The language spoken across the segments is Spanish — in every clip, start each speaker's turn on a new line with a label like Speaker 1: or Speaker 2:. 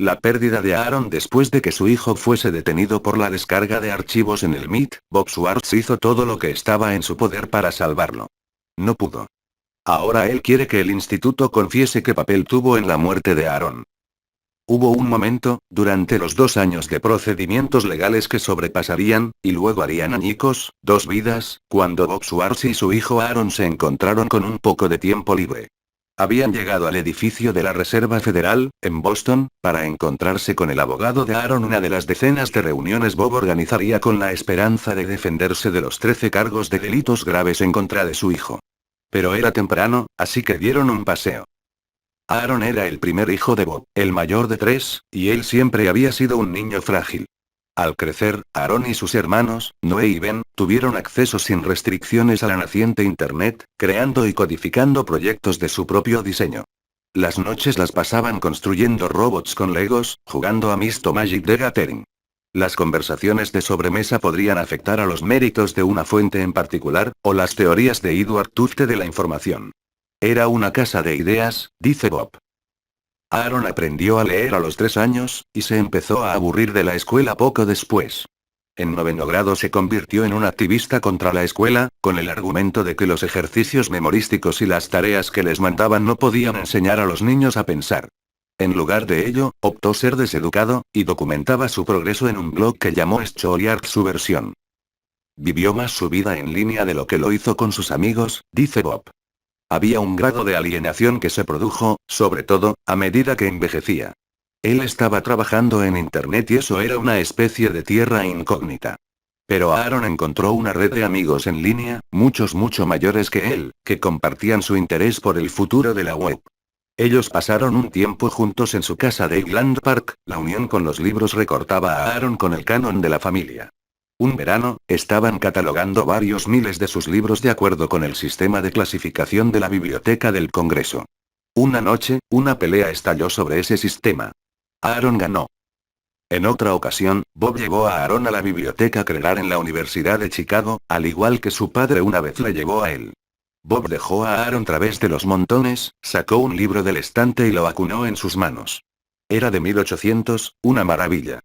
Speaker 1: La pérdida de Aaron después de que su hijo fuese detenido por la descarga de archivos en el MIT, Bob Schwartz hizo todo lo que estaba en su poder para salvarlo. No pudo. Ahora él quiere que el instituto confiese qué papel tuvo en la muerte de Aaron. Hubo un momento, durante los 2 años de procedimientos legales que sobrepasarían, y luego harían añicos, 2 vidas, cuando Bob Schwartz y su hijo Aaron se encontraron con un poco de tiempo libre. Habían llegado al edificio de la Reserva Federal, en Boston, para encontrarse con el abogado de Aaron. Una de las decenas de reuniones Bob organizaría con la esperanza de defenderse de los 13 cargos de delitos graves en contra de su hijo. Pero era temprano, así que dieron un paseo. Aaron era el primer hijo de Bob, el mayor de 3, y él siempre había sido un niño frágil. Al crecer, Aaron y sus hermanos, Noé y Ben, tuvieron acceso sin restricciones a la naciente Internet, creando y codificando proyectos de su propio diseño. Las noches las pasaban construyendo robots con Legos, jugando a Misto Magic the Gathering. Las conversaciones de sobremesa podrían afectar a los méritos de una fuente en particular, o las teorías de Edward Tufte de la información. Era una casa de ideas, dice Bob. Aaron aprendió a leer a los 3 años, y se empezó a aburrir de la escuela poco después. En 9º grado se convirtió en un activista contra la escuela, con el argumento de que los ejercicios memorísticos y las tareas que les mandaban no podían enseñar a los niños a pensar. En lugar de ello, optó ser deseducado, y documentaba su progreso en un blog que llamó Story Arc Subversión. Vivió más su vida en línea de lo que lo hizo con sus amigos, dice Bob. Había un grado de alienación que se produjo, sobre todo, a medida que envejecía. Él estaba trabajando en Internet y eso era una especie de tierra incógnita. Pero Aaron encontró una red de amigos en línea, muchos mucho mayores que él, que compartían su interés por el futuro de la web. Ellos pasaron un tiempo juntos en su casa de Highland Park. La unión con los libros recortaba a Aaron con el canon de la familia. Un verano, estaban catalogando varios miles de sus libros de acuerdo con el sistema de clasificación de la Biblioteca del Congreso. Una noche, una pelea estalló sobre ese sistema. Aaron ganó. En otra ocasión, Bob llevó a Aaron a la biblioteca Crerar en la Universidad de Chicago, al igual que su padre una vez le llevó a él. Bob dejó a Aaron través de los montones, sacó un libro del estante y lo acunó en sus manos. Era de 1800, una maravilla.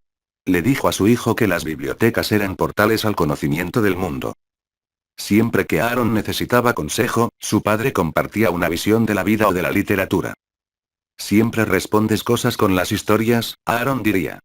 Speaker 1: Le dijo a su hijo que las bibliotecas eran portales al conocimiento del mundo. Siempre que Aaron necesitaba consejo, su padre compartía una visión de la vida o de la literatura. Siempre respondes cosas con las historias, Aaron diría.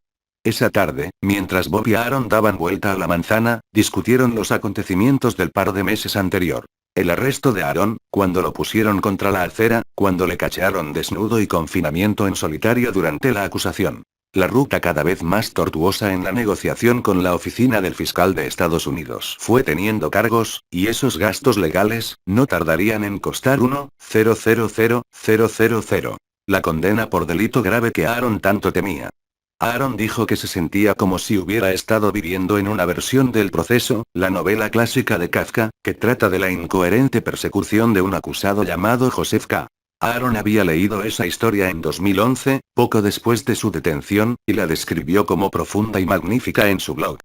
Speaker 1: Esa tarde, mientras Bob y Aaron daban vuelta a la manzana, discutieron los acontecimientos del par de meses anterior. El arresto de Aaron, cuando lo pusieron contra la acera, cuando le cachearon desnudo y confinamiento en solitario durante la acusación. La ruta cada vez más tortuosa en la negociación con la oficina del fiscal de Estados Unidos fue teniendo cargos, y esos gastos legales, no tardarían en costar 1,000,000. La condena por delito grave que Aaron tanto temía. Aaron dijo que se sentía como si hubiera estado viviendo en una versión del Proceso, la novela clásica de Kafka, que trata de la incoherente persecución de un acusado llamado Joseph K. Aaron había leído esa historia en 2011, poco después de su detención, y la describió como profunda y magnífica en su blog.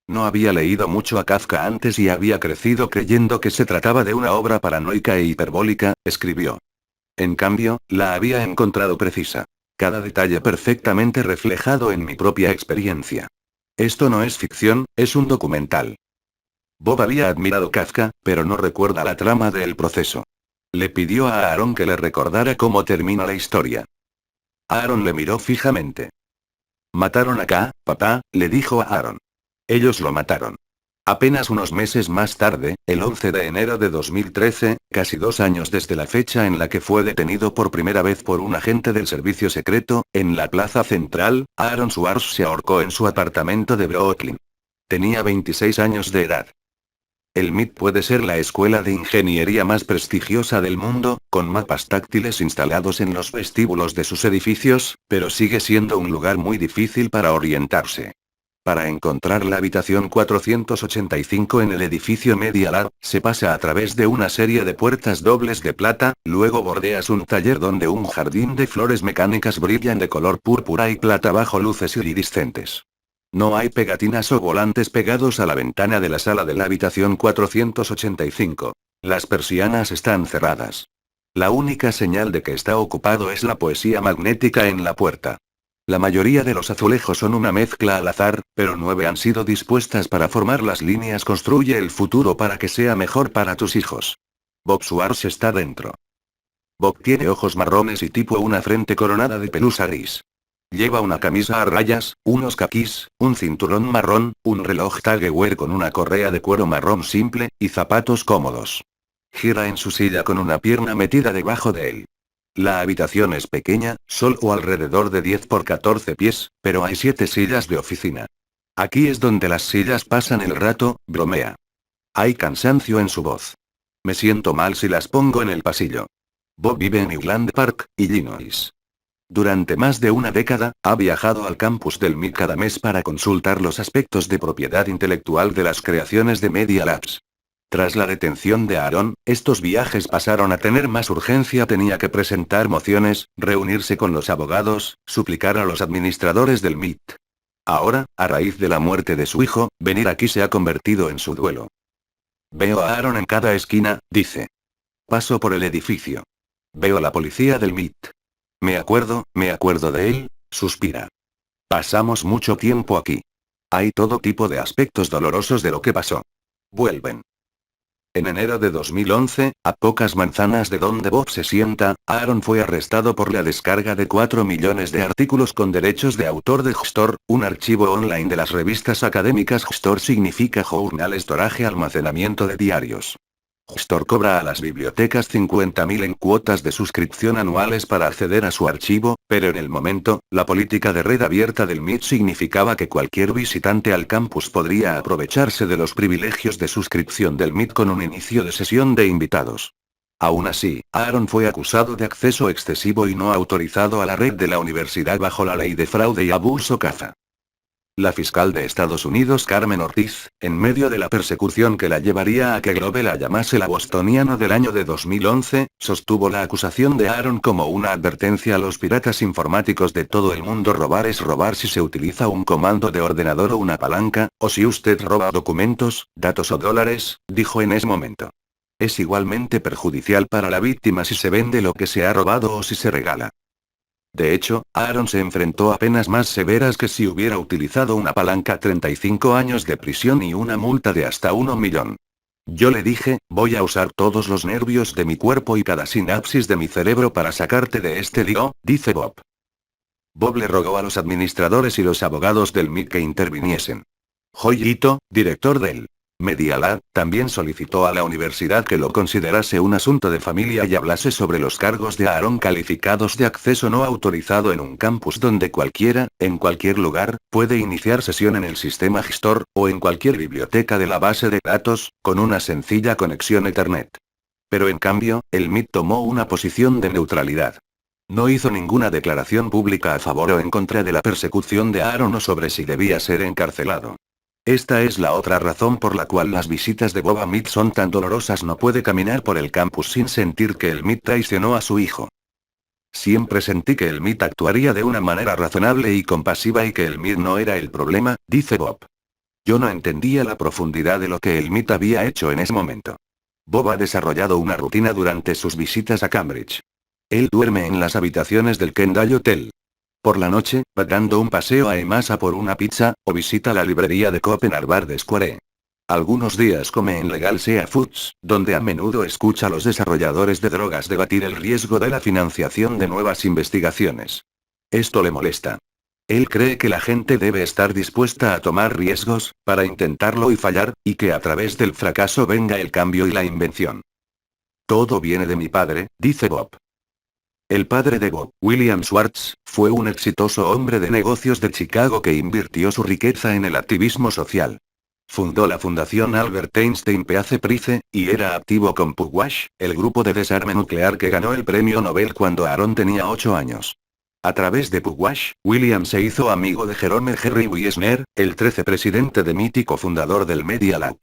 Speaker 1: No había leído mucho a Kafka antes y había crecido creyendo que se trataba de una obra paranoica e hiperbólica, escribió. En cambio, la había encontrado precisa. Cada detalle perfectamente reflejado en mi propia experiencia. Esto no es ficción, es un documental. Bob había admirado Kafka, pero no recuerda la trama del Proceso. Le pidió a Aaron que le recordara cómo termina la historia. Aaron le miró fijamente. Mataron a K, papá, le dijo a Aaron. Ellos lo mataron. Apenas unos meses más tarde, el 11 de enero de 2013, casi 2 años desde la fecha en la que fue detenido por primera vez por un agente del servicio secreto, en la plaza central, Aaron Swartz se ahorcó en su apartamento de Brooklyn. Tenía 26 años de edad. El MIT puede ser la escuela de ingeniería más prestigiosa del mundo, con mapas táctiles instalados en los vestíbulos de sus edificios, pero sigue siendo un lugar muy difícil para orientarse. Para encontrar la habitación 485 en el edificio Media Lab, se pasa a través de una serie de puertas dobles de plata, luego bordeas un taller donde un jardín de flores mecánicas brillan de color púrpura y plata bajo luces iridiscentes. No hay pegatinas o volantes pegados a la ventana de la sala de la habitación 485. Las persianas están cerradas. La única señal de que está ocupado es la poesía magnética en la puerta. La mayoría de los azulejos son una mezcla al azar, pero 9 han sido dispuestas para formar las líneas. Construye el futuro para que sea mejor para tus hijos. Bob Schwartz está dentro. Bob tiene ojos marrones y tipo una frente coronada de pelusa gris. Lleva una camisa a rayas, unos caquis, un cinturón marrón, un reloj Tag-Heuer con una correa de cuero marrón simple, y zapatos cómodos. Gira en su silla con una pierna metida debajo de él. La habitación es pequeña, solo alrededor de 10 por 14 pies, pero hay 7 sillas de oficina. Aquí es donde las sillas pasan el rato, bromea. Hay cansancio en su voz. Me siento mal si las pongo en el pasillo. Bob vive en Newland Park, Illinois. Durante más de una década, ha viajado al campus del MIT cada mes para consultar los aspectos de propiedad intelectual de las creaciones de Media Labs. Tras la detención de Aaron, estos viajes pasaron a tener más urgencia. Tenía que presentar mociones, reunirse con los abogados, suplicar a los administradores del MIT. Ahora, a raíz de la muerte de su hijo, venir aquí se ha convertido en su duelo. Veo a Aaron en cada esquina, dice. Paso por el edificio. Veo a la policía del MIT. Me acuerdo de él, suspira. Pasamos mucho tiempo aquí. Hay todo tipo de aspectos dolorosos de lo que pasó. Vuelven. En enero de 2011, a pocas manzanas de donde Bob se sienta, Aaron fue arrestado por la descarga de 4 millones de artículos con derechos de autor de JSTOR, un archivo online de las revistas académicas. JSTOR significa Journal Storage, almacenamiento de diarios. JSTOR cobra a las bibliotecas 50.000 en cuotas de suscripción anuales para acceder a su archivo, pero en el momento, la política de red abierta del MIT significaba que cualquier visitante al campus podría aprovecharse de los privilegios de suscripción del MIT con un inicio de sesión de invitados. Aún así, Aaron fue acusado de acceso excesivo y no autorizado a la red de la universidad bajo la ley de fraude y abuso CAFA. La fiscal de Estados Unidos Carmen Ortiz, en medio de la persecución que la llevaría a que Globe la llamase la bostoniano del año de 2011, sostuvo la acusación de Aaron como una advertencia a los piratas informáticos de todo el mundo. Robar es robar si se utiliza un comando de ordenador o una palanca, o si usted roba documentos, datos o dólares, dijo en ese momento. Es igualmente perjudicial para la víctima si se vende lo que se ha robado o si se regala. De hecho, Aaron se enfrentó a penas más severas que si hubiera utilizado una palanca. 35 años de prisión y una multa de hasta 1 millón. Yo le dije, voy a usar todos los nervios de mi cuerpo y cada sinapsis de mi cerebro para sacarte de este lío, dice Bob. Bob le rogó a los administradores y los abogados del MIT que interviniesen. Joy Ito, director del Media Lab, también solicitó a la universidad que lo considerase un asunto de familia y hablase sobre los cargos de Aaron calificados de acceso no autorizado en un campus donde cualquiera, en cualquier lugar, puede iniciar sesión en el sistema JSTOR, o en cualquier biblioteca de la base de datos, con una sencilla conexión Ethernet. Pero en cambio, el MIT tomó una posición de neutralidad. No hizo ninguna declaración pública a favor o en contra de la persecución de Aaron o sobre si debía ser encarcelado. Esta es la otra razón por la cual las visitas de Bob a MIT son tan dolorosas. No puede caminar por el campus sin sentir que el MIT traicionó a su hijo. Siempre sentí que el MIT actuaría de una manera razonable y compasiva y que el MIT no era el problema, dice Bob. Yo no entendía la profundidad de lo que el MIT había hecho en ese momento. Bob ha desarrollado una rutina durante sus visitas a Cambridge. Él duerme en las habitaciones del Kendall Hotel. Por la noche, va dando un paseo a Emasa por una pizza, o visita la librería de Copenhagen Square. Algunos días come en Legal Sea Foods, donde a menudo escucha a los desarrolladores de drogas debatir el riesgo de la financiación de nuevas investigaciones. Esto le molesta. Él cree que la gente debe estar dispuesta a tomar riesgos, para intentarlo y fallar, y que a través del fracaso venga el cambio y la invención. Todo viene de mi padre, dice Bob. El padre de Bob, William Schwartz, fue un exitoso hombre de negocios de Chicago que invirtió su riqueza en el activismo social. Fundó la Fundación Albert Einstein Peace Prize, y era activo con Pugwash, el grupo de desarme nuclear que ganó el premio Nobel cuando Aaron tenía 8 años. A través de Pugwash, William se hizo amigo de Jerome Henry Wiesner, el 13 presidente de MIT y cofundador del Media Lab.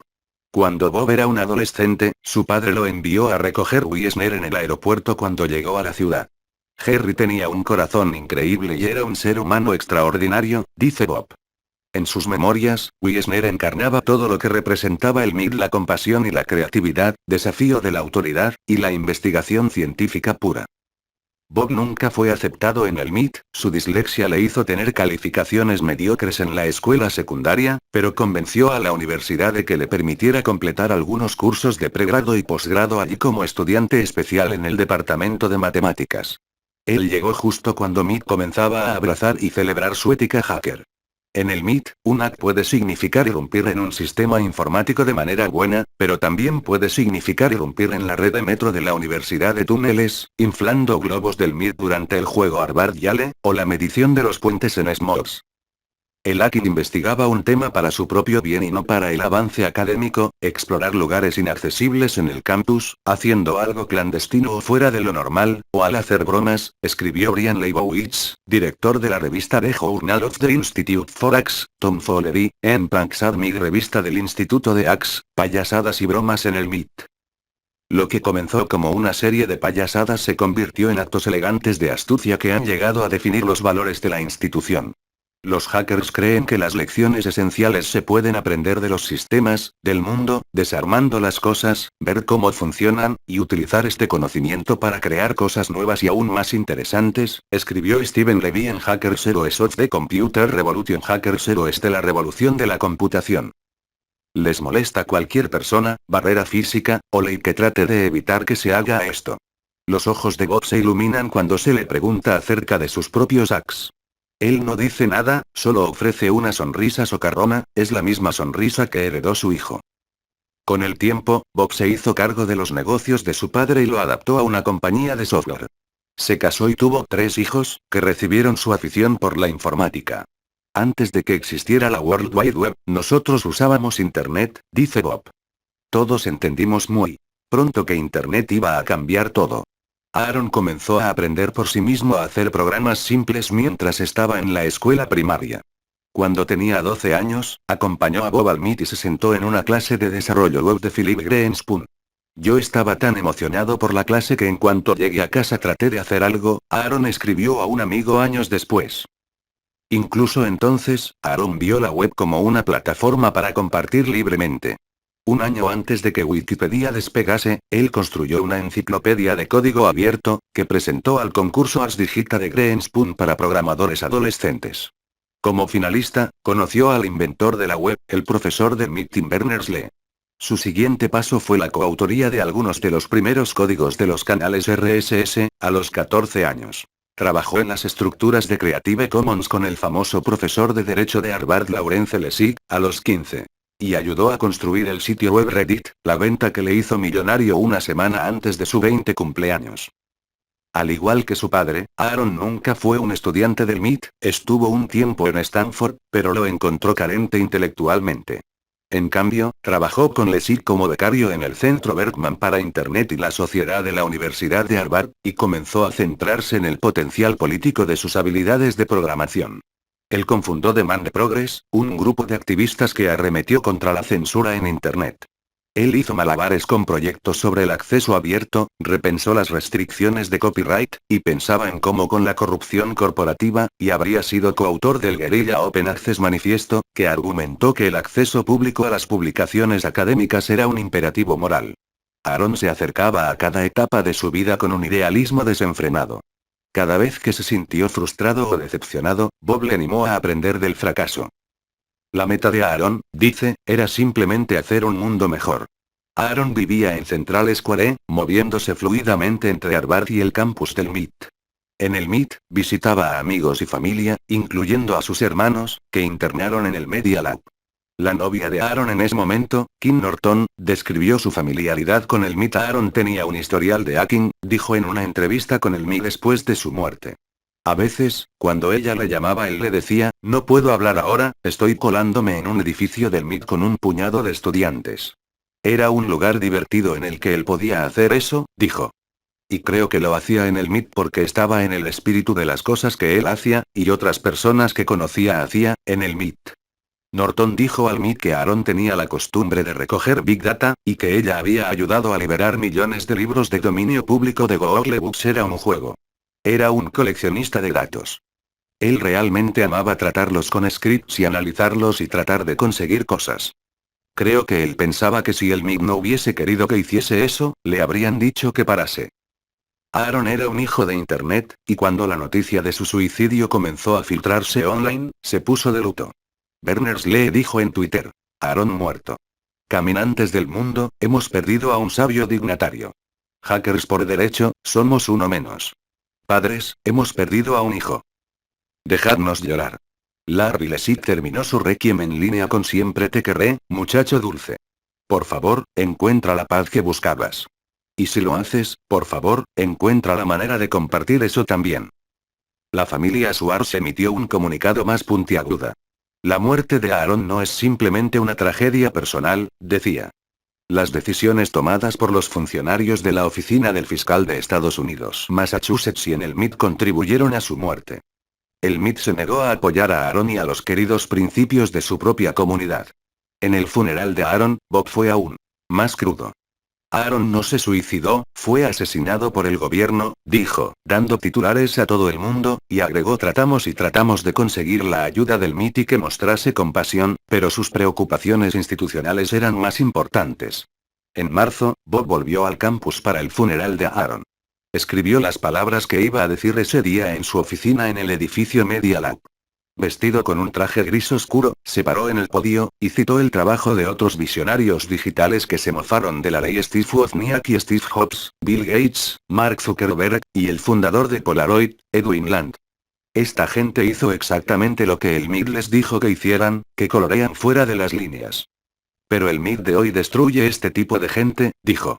Speaker 1: Cuando Bob era un adolescente, su padre lo envió a recoger Wiesner en el aeropuerto cuando llegó a la ciudad. Henry tenía un corazón increíble y era un ser humano extraordinario, dice Bob. En sus memorias, Wiesner encarnaba todo lo que representaba el MIT: la compasión y la creatividad, desafío de la autoridad, y la investigación científica pura. Bob nunca fue aceptado en el MIT, su dislexia le hizo tener calificaciones mediocres en la escuela secundaria, pero convenció a la universidad de que le permitiera completar algunos cursos de pregrado y posgrado allí como estudiante especial en el departamento de matemáticas. Él llegó justo cuando MIT comenzaba a abrazar y celebrar su ética hacker. En el MIT, un hack puede significar irrumpir en un sistema informático de manera buena, pero también puede significar irrumpir en la red de metro de la Universidad de Túneles, inflando globos del MIT durante el juego Harvard-Yale, o la medición de los puentes en Smalls. El hacking investigaba un tema para su propio bien y no para el avance académico, explorar lugares inaccesibles en el campus, haciendo algo clandestino o fuera de lo normal, o al hacer bromas, escribió Brian Leibowitz, director de la revista The Journal of the Institute for Hacks, Tom Fowleri, en Pranks Admig, revista del Instituto de Hacks, payasadas y bromas en el MIT. Lo que comenzó como una serie de payasadas se convirtió en actos elegantes de astucia que han llegado a definir los valores de la institución. Los hackers creen que las lecciones esenciales se pueden aprender de los sistemas, del mundo, desarmando las cosas, ver cómo funcionan, y utilizar este conocimiento para crear cosas nuevas y aún más interesantes, escribió Steven Levy en Hackers Heroes of the Computer Revolution. Hackers Heroes de la revolución de la computación. Les molesta cualquier persona, barrera física, o ley que trate de evitar que se haga esto. Los ojos de Bob se iluminan cuando se le pregunta acerca de sus propios hacks. Él no dice nada, solo ofrece una sonrisa socarrona, es la misma sonrisa que heredó su hijo. Con el tiempo, Bob se hizo cargo de los negocios de su padre y lo adaptó a una compañía de software. Se casó y tuvo 3 hijos, que recibieron su afición por la informática. Antes de que existiera la World Wide Web, nosotros usábamos Internet, dice Bob. Todos entendimos muy pronto que Internet iba a cambiar todo. Aaron comenzó a aprender por sí mismo a hacer programas simples mientras estaba en la escuela primaria. Cuando tenía 12 años, acompañó a Bob al MIT y se sentó en una clase de desarrollo web de Philip Greenspoon. Yo estaba tan emocionado por la clase que en cuanto llegué a casa traté de hacer algo, Aaron escribió a un amigo años después. Incluso entonces, Aaron vio la web como una plataforma para compartir libremente. Un año antes de que Wikipedia despegase, él construyó una enciclopedia de código abierto, que presentó al concurso Ars Digita de Greenspoon para programadores adolescentes. Como finalista, conoció al inventor de la web, el profesor de MIT Tim Berners-Lee. Su siguiente paso fue la coautoría de algunos de los primeros códigos de los canales RSS, a los 14 años. Trabajó en las estructuras de Creative Commons con el famoso profesor de Derecho de Harvard Laurence Lessig, a los 15. Y ayudó a construir el sitio web Reddit, la venta que le hizo millonario una semana antes de su 20 cumpleaños. Al igual que su padre, Aaron nunca fue un estudiante del MIT, estuvo un tiempo en Stanford, pero lo encontró carente intelectualmente. En cambio, trabajó con Lessig como becario en el Centro Berkman para Internet y la Sociedad de la Universidad de Harvard, y comenzó a centrarse en el potencial político de sus habilidades de programación. Él cofundó Demand Progress, un grupo de activistas que arremetió contra la censura en Internet. Él hizo malabares con proyectos sobre el acceso abierto, repensó las restricciones de copyright, y pensaba en cómo con la corrupción corporativa, y habría sido coautor del Guerrilla Open Access Manifiesto, que argumentó que el acceso público a las publicaciones académicas era un imperativo moral. Aaron se acercaba a cada etapa de su vida con un idealismo desenfrenado. Cada vez que se sintió frustrado o decepcionado, Bob le animó a aprender del fracaso. La meta de Aaron, dice, era simplemente hacer un mundo mejor. Aaron vivía en Central Square, moviéndose fluidamente entre Harvard y el campus del MIT. En el MIT, visitaba a amigos y familia, incluyendo a sus hermanos, que internaron en el Media Lab. La novia de Aaron en ese momento, Kim Norton, describió su familiaridad con el MIT. Aaron tenía un historial de hacking, dijo en una entrevista con el MIT después de su muerte. A veces, cuando ella le llamaba, él le decía, no puedo hablar ahora, estoy colándome en un edificio del MIT con un puñado de estudiantes. Era un lugar divertido en el que él podía hacer eso, dijo. Y creo que lo hacía en el MIT porque estaba en el espíritu de las cosas que él hacía, y otras personas que conocía hacía, en el MIT. Norton dijo al MIT que Aaron tenía la costumbre de recoger Big Data, y que ella había ayudado a liberar millones de libros de dominio público de Google Books. Era un juego. Era un coleccionista de datos. Él realmente amaba tratarlos con scripts y analizarlos y tratar de conseguir cosas. Creo que él pensaba que si el MIT no hubiese querido que hiciese eso, le habrían dicho que parase. Aaron era un hijo de Internet, y cuando la noticia de su suicidio comenzó a filtrarse online, se puso de luto. Berners-Lee dijo en Twitter: Aaron muerto. Caminantes del mundo, hemos perdido a un sabio dignatario. Hackers por derecho, somos uno menos. Padres, hemos perdido a un hijo. Dejadnos llorar. Larry Lessig terminó su requiem en línea con Siempre te querré, muchacho dulce. Por favor, encuentra la paz que buscabas. Y si lo haces, por favor, encuentra la manera de compartir eso también. La familia Swartz emitió un comunicado más puntiaguda. La muerte de Aaron no es simplemente una tragedia personal, decía. Las decisiones tomadas por los funcionarios de la Oficina del Fiscal de Estados Unidos, Massachusetts y en el MIT contribuyeron a su muerte. El MIT se negó a apoyar a Aaron y a los queridos principios de su propia comunidad. En el funeral de Aaron, Bob fue aún más crudo. Aaron no se suicidó, fue asesinado por el gobierno, dijo, dando titulares a todo el mundo, y agregó: tratamos de conseguir la ayuda del MIT y que mostrase compasión, pero sus preocupaciones institucionales eran más importantes. En marzo, Bob volvió al campus para el funeral de Aaron. Escribió las palabras que iba a decir ese día en su oficina en el edificio Media Lab. Vestido con un traje gris oscuro, se paró en el podio, y citó el trabajo de otros visionarios digitales que se mofaron de la ley: Steve Wozniak y Steve Jobs, Bill Gates, Mark Zuckerberg, y el fundador de Polaroid, Edwin Land. Esta gente hizo exactamente lo que el MIT les dijo que hicieran, que colorean fuera de las líneas. Pero el MIT de hoy destruye este tipo de gente, dijo.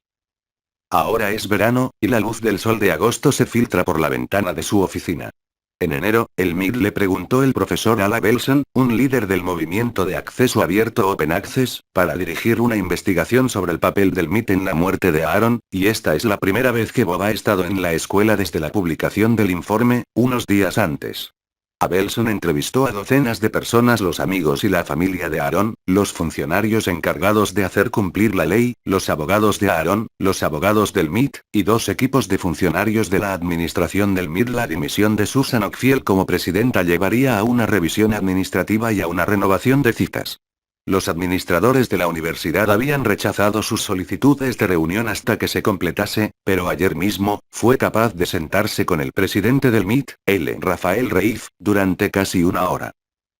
Speaker 1: Ahora es verano, y la luz del sol de agosto se filtra por la ventana de su oficina. En enero, el MIT le preguntó el profesor Al Abelson, un líder del movimiento de acceso abierto Open Access, para dirigir una investigación sobre el papel del MIT en la muerte de Aaron, y esta es la primera vez que Bob ha estado en la escuela desde la publicación del informe, unos días antes. Abelson entrevistó a docenas de personas, los amigos y la familia de Aaron, los funcionarios encargados de hacer cumplir la ley, los abogados de Aaron, los abogados del MIT, y 2 equipos de funcionarios de la administración del MIT. La dimisión de Susan Ockfield como presidenta llevaría a una revisión administrativa y a una renovación de citas. Los administradores de la universidad habían rechazado sus solicitudes de reunión hasta que se completase, pero ayer mismo, fue capaz de sentarse con el presidente del MIT, L. Rafael Reif, durante casi una hora.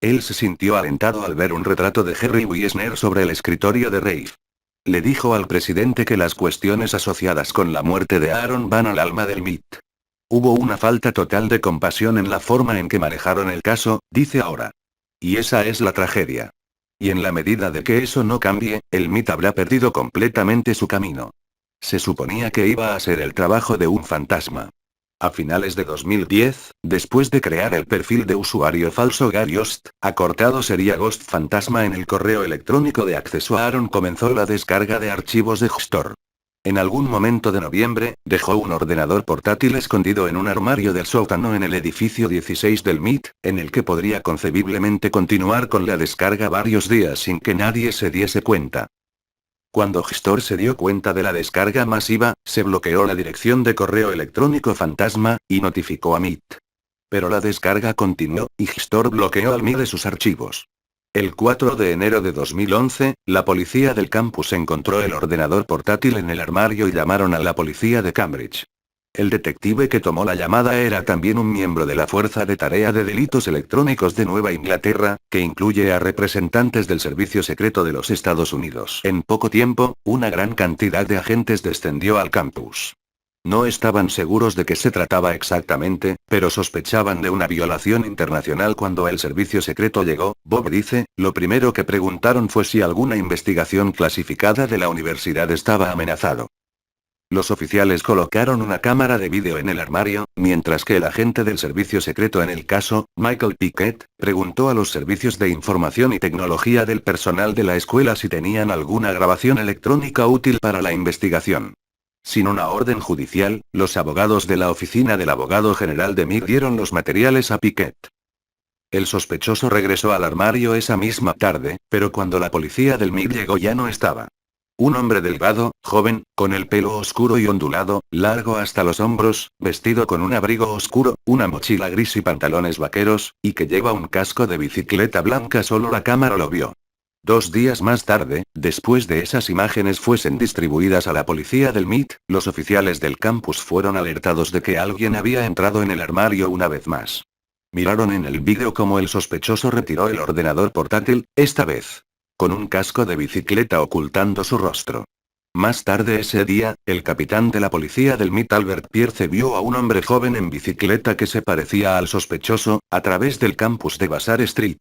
Speaker 1: Él se sintió alentado al ver un retrato de Jerry Wiesner sobre el escritorio de Reif. Le dijo al presidente que las cuestiones asociadas con la muerte de Aaron van al alma del MIT. Hubo una falta total de compasión en la forma en que manejaron el caso, dice ahora. Y esa es la tragedia. Y en la medida de que eso no cambie, el MIT habrá perdido completamente su camino. Se suponía que iba a ser el trabajo de un fantasma. A finales de 2010, después de crear el perfil de usuario falso Gary Host, acortado sería Ghost Fantasma en el correo electrónico de acceso a Aaron, comenzó la descarga de archivos de Gestor. En algún momento de noviembre, dejó un ordenador portátil escondido en un armario del sótano en el edificio 16 del MIT, en el que podría concebiblemente continuar con la descarga varios días sin que nadie se diese cuenta. Cuando Gestor se dio cuenta de la descarga masiva, se bloqueó la dirección de correo electrónico fantasma, y notificó a MIT. Pero la descarga continuó, y Gestor bloqueó al MIT de sus archivos. El 4 de enero de 2011, la policía del campus encontró el ordenador portátil en el armario y llamaron a la policía de Cambridge. El detective que tomó la llamada era también un miembro de la Fuerza de Tarea de Delitos Electrónicos de Nueva Inglaterra, que incluye a representantes del Servicio Secreto de los Estados Unidos. En poco tiempo, una gran cantidad de agentes descendió al campus. No estaban seguros de qué se trataba exactamente, pero sospechaban de una violación internacional. Cuando el servicio secreto llegó, Bob dice, lo primero que preguntaron fue si alguna investigación clasificada de la universidad estaba amenazado. Los oficiales colocaron una cámara de vídeo en el armario, mientras que el agente del servicio secreto en el caso, Michael Pickett, preguntó a los servicios de información y tecnología del personal de la escuela si tenían alguna grabación electrónica útil para la investigación. Sin una orden judicial, los abogados de la oficina del abogado general de MIT dieron los materiales a Pickett. El sospechoso regresó al armario esa misma tarde, pero cuando la policía del MIT llegó ya no estaba. Un hombre delgado, joven, con el pelo oscuro y ondulado, largo hasta los hombros, vestido con un abrigo oscuro, una mochila gris y pantalones vaqueros, y que lleva un casco de bicicleta blanca. Solo la cámara lo vio. 2 días más tarde, después de esas imágenes fuesen distribuidas a la policía del MIT, los oficiales del campus fueron alertados de que alguien había entrado en el armario una vez más. Miraron en el vídeo cómo el sospechoso retiró el ordenador portátil, esta vez con un casco de bicicleta ocultando su rostro. Más tarde ese día, el capitán de la policía del MIT Albert Pierce vio a un hombre joven en bicicleta que se parecía al sospechoso, a través del campus de Vassar Street.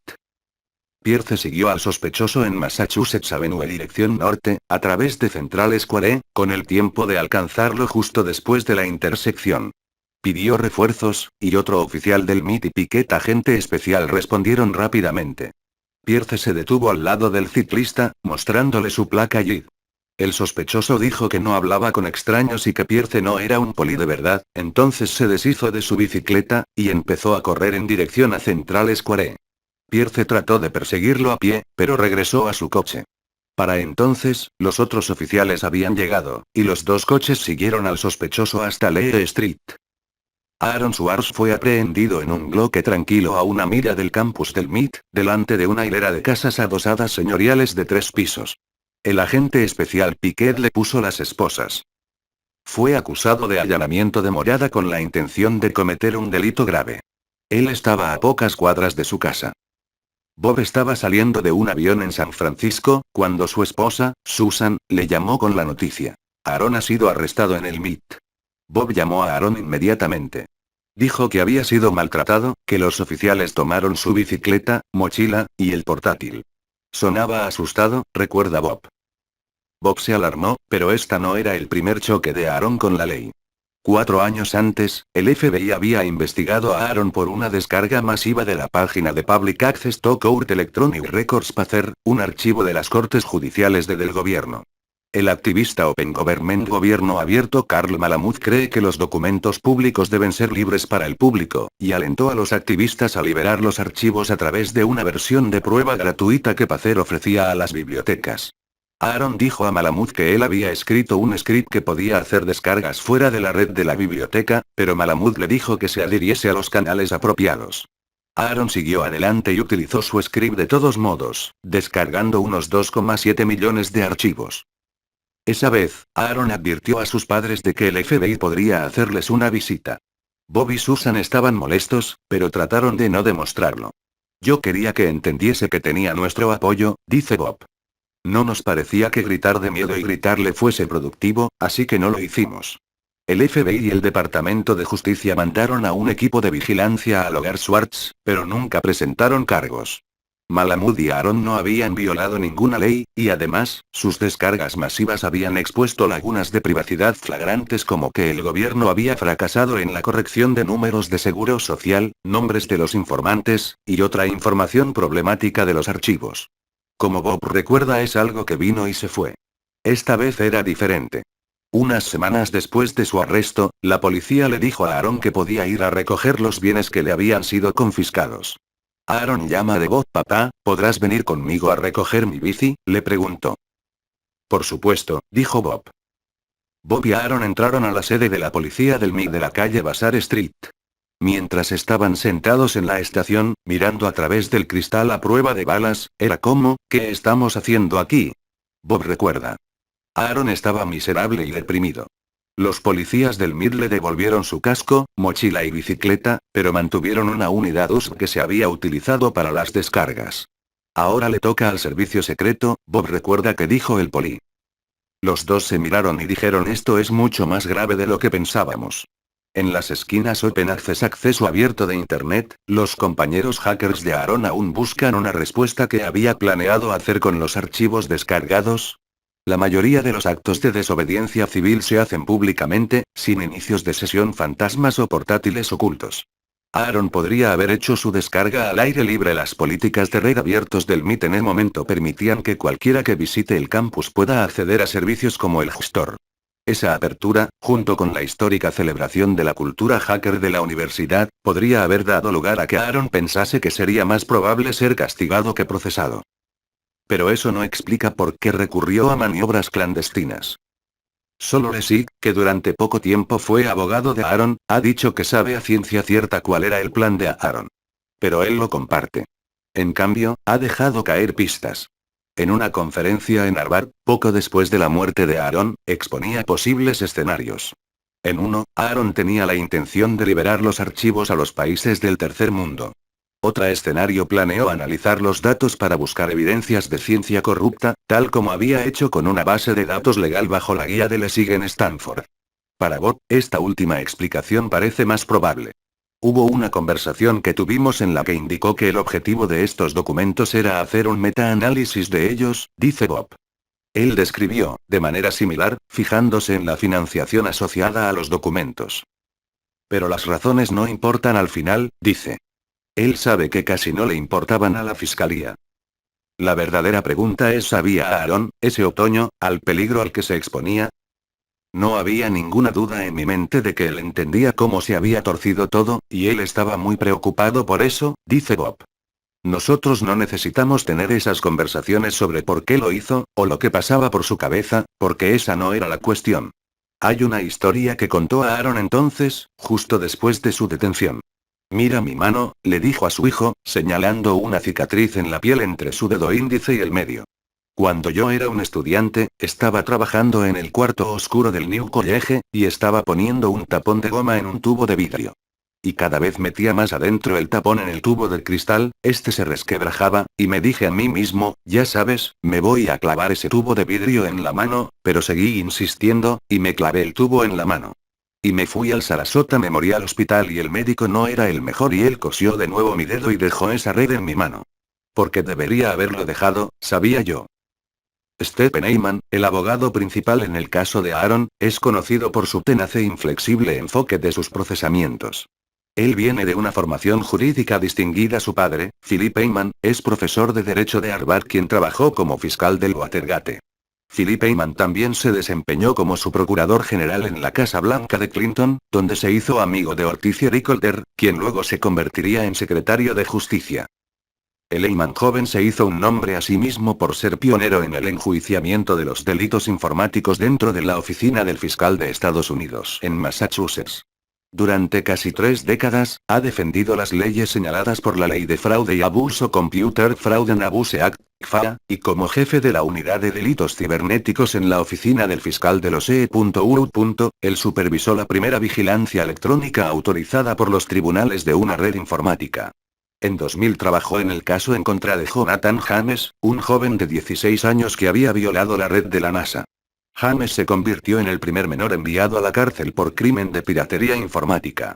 Speaker 1: Pierce siguió al sospechoso en Massachusetts Avenue dirección norte, a través de Central Square, con el tiempo de alcanzarlo justo después de la intersección. Pidió refuerzos, y otro oficial del MIT y Piquet agente especial respondieron rápidamente. Pierce se detuvo al lado del ciclista, mostrándole su placa JID. El sospechoso dijo que no hablaba con extraños y que Pierce no era un poli de verdad, entonces se deshizo de su bicicleta, y empezó a correr en dirección a Central Square. Pierce trató de perseguirlo a pie, pero regresó a su coche. Para entonces, los otros oficiales habían llegado, y los dos coches siguieron al sospechoso hasta Lee Street. Aaron Swartz fue aprehendido en un bloque tranquilo a 1 milla del campus del MIT, delante de una hilera de casas adosadas señoriales de 3 pisos. El agente especial Piquet le puso las esposas. Fue acusado de allanamiento de morada con la intención de cometer un delito grave. Él estaba a pocas cuadras de su casa. Bob estaba saliendo de un avión en San Francisco, cuando su esposa, Susan, le llamó con la noticia. Aaron ha sido arrestado en el MIT. Bob llamó a Aaron inmediatamente. Dijo que había sido maltratado, que los oficiales tomaron su bicicleta, mochila, y el portátil. Sonaba asustado, recuerda Bob. Bob se alarmó, pero esta no era el primer choque de Aaron con la ley. 4 años antes, el FBI había investigado a Aaron por una descarga masiva de la página de Public Access to Court Electronic Records PACER, un archivo de las cortes judiciales del gobierno. El activista Open Government Gobierno Abierto Carl Malamud cree que los documentos públicos deben ser libres para el público, y alentó a los activistas a liberar los archivos a través de una versión de prueba gratuita que PACER ofrecía a las bibliotecas. Aaron dijo a Malamud que él había escrito un script que podía hacer descargas fuera de la red de la biblioteca, pero Malamud le dijo que se adhiriese a los canales apropiados. Aaron siguió adelante y utilizó su script de todos modos, descargando unos 2,7 millones de archivos. Esa vez, Aaron advirtió a sus padres de que el FBI podría hacerles una visita. Bob y Susan estaban molestos, pero trataron de no demostrarlo. Yo quería que entendiese que tenía nuestro apoyo, dice Bob. No nos parecía que gritar de miedo y gritarle fuese productivo, así que no lo hicimos. El FBI y el Departamento de Justicia mandaron a un equipo de vigilancia al hogar Swartz, pero nunca presentaron cargos. Malamud y Aaron no habían violado ninguna ley, y además, sus descargas masivas habían expuesto lagunas de privacidad flagrantes como que el gobierno había fracasado en la corrección de números de seguro social, nombres de los informantes, y otra información problemática de los archivos. Como Bob recuerda, es algo que vino y se fue. Esta vez era diferente. Unas semanas después de su arresto, la policía le dijo a Aaron que podía ir a recoger los bienes que le habían sido confiscados. Aaron llama de voz: papá, ¿podrás venir conmigo a recoger mi bici?, le preguntó. Por supuesto, dijo Bob. Bob y Aaron entraron a la sede de la policía del MIT de la calle Vassar Street. Mientras estaban sentados en la estación, mirando a través del cristal a prueba de balas, era como, ¿qué estamos haciendo aquí? Bob recuerda. Aaron estaba miserable y deprimido. Los policías del MIT le devolvieron su casco, mochila y bicicleta, pero mantuvieron una unidad USB que se había utilizado para las descargas. Ahora le toca al servicio secreto, Bob recuerda que dijo el poli. Los dos se miraron y dijeron: esto es mucho más grave de lo que pensábamos. En las esquinas Open Access, acceso abierto de Internet, los compañeros hackers de Aaron aún buscan una respuesta que había planeado hacer con los archivos descargados. La mayoría de los actos de desobediencia civil se hacen públicamente, sin inicios de sesión fantasmas o portátiles ocultos. Aaron podría haber hecho su descarga al aire libre. Las políticas de red abiertos del MIT en el momento permitían que cualquiera que visite el campus pueda acceder a servicios como el Store. Esa apertura, junto con la histórica celebración de la cultura hacker de la universidad, podría haber dado lugar a que Aaron pensase que sería más probable ser castigado que procesado. Pero eso no explica por qué recurrió a maniobras clandestinas. Solo Lessig, que durante poco tiempo fue abogado de Aaron, ha dicho que sabe a ciencia cierta cuál era el plan de Aaron. Pero él lo comparte. En cambio, ha dejado caer pistas. En una conferencia en Harvard, poco después de la muerte de Aaron, exponía posibles escenarios. En uno, Aaron tenía la intención de liberar los archivos a los países del tercer mundo. Otro escenario planeó analizar los datos para buscar evidencias de ciencia corrupta, tal como había hecho con una base de datos legal bajo la guía de Lessig en Stanford. Para Bob, esta última explicación parece más probable. Hubo una conversación que tuvimos en la que indicó que el objetivo de estos documentos era hacer un metaanálisis de ellos, dice Bob. Él describió, de manera similar, fijándose en la financiación asociada a los documentos. Pero las razones no importan al final, dice. Él sabe que casi no le importaban a la fiscalía. La verdadera pregunta es: ¿sabía Aaron, ese otoño, al peligro al que se exponía? No había ninguna duda en mi mente de que él entendía cómo se había torcido todo, y él estaba muy preocupado por eso, dice Bob. Nosotros no necesitamos tener esas conversaciones sobre por qué lo hizo, o lo que pasaba por su cabeza, porque esa no era la cuestión. Hay una historia que contó a Aaron entonces, justo después de su detención. Mira mi mano, le dijo a su hijo, señalando una cicatriz en la piel entre su dedo índice y el medio. Cuando yo era un estudiante, estaba trabajando en el cuarto oscuro del New College, y estaba poniendo un tapón de goma en un tubo de vidrio. Y cada vez metía más adentro el tapón en el tubo de cristal, este se resquebrajaba, y me dije a mí mismo, ya sabes, me voy a clavar ese tubo de vidrio en la mano, pero seguí insistiendo, y me clavé el tubo en la mano. Y me fui al Sarasota Memorial Hospital y el médico no era el mejor y él cosió de nuevo mi dedo y dejó esa red en mi mano. Porque debería haberlo dejado, sabía yo. Stephen Eyman, el abogado principal en el caso de Aaron, es conocido por su tenaz e inflexible enfoque de sus procesamientos. Él viene de una formación jurídica distinguida. Su padre, Philip Eyman, es profesor de Derecho de Harvard quien trabajó como fiscal del Watergate. Philip Eyman también se desempeñó como su procurador general en la Casa Blanca de Clinton, donde se hizo amigo de Ortiz y Rickolter, quien luego se convertiría en secretario de Justicia. El Eyman joven se hizo un nombre a sí mismo por ser pionero en el enjuiciamiento de los delitos informáticos dentro de la oficina del fiscal de Estados Unidos en Massachusetts. Durante casi 3 décadas, ha defendido las leyes señaladas por la Ley de Fraude y Abuso Computer Fraud and Abuse Act, CFA, y como jefe de la Unidad de Delitos Cibernéticos en la oficina del fiscal de los EE.U. Él supervisó la primera vigilancia electrónica autorizada por los tribunales de una red informática. En 2000 trabajó en el caso en contra de Jonathan James, un joven de 16 años que había violado la red de la NASA. James se convirtió en el primer menor enviado a la cárcel por crimen de piratería informática.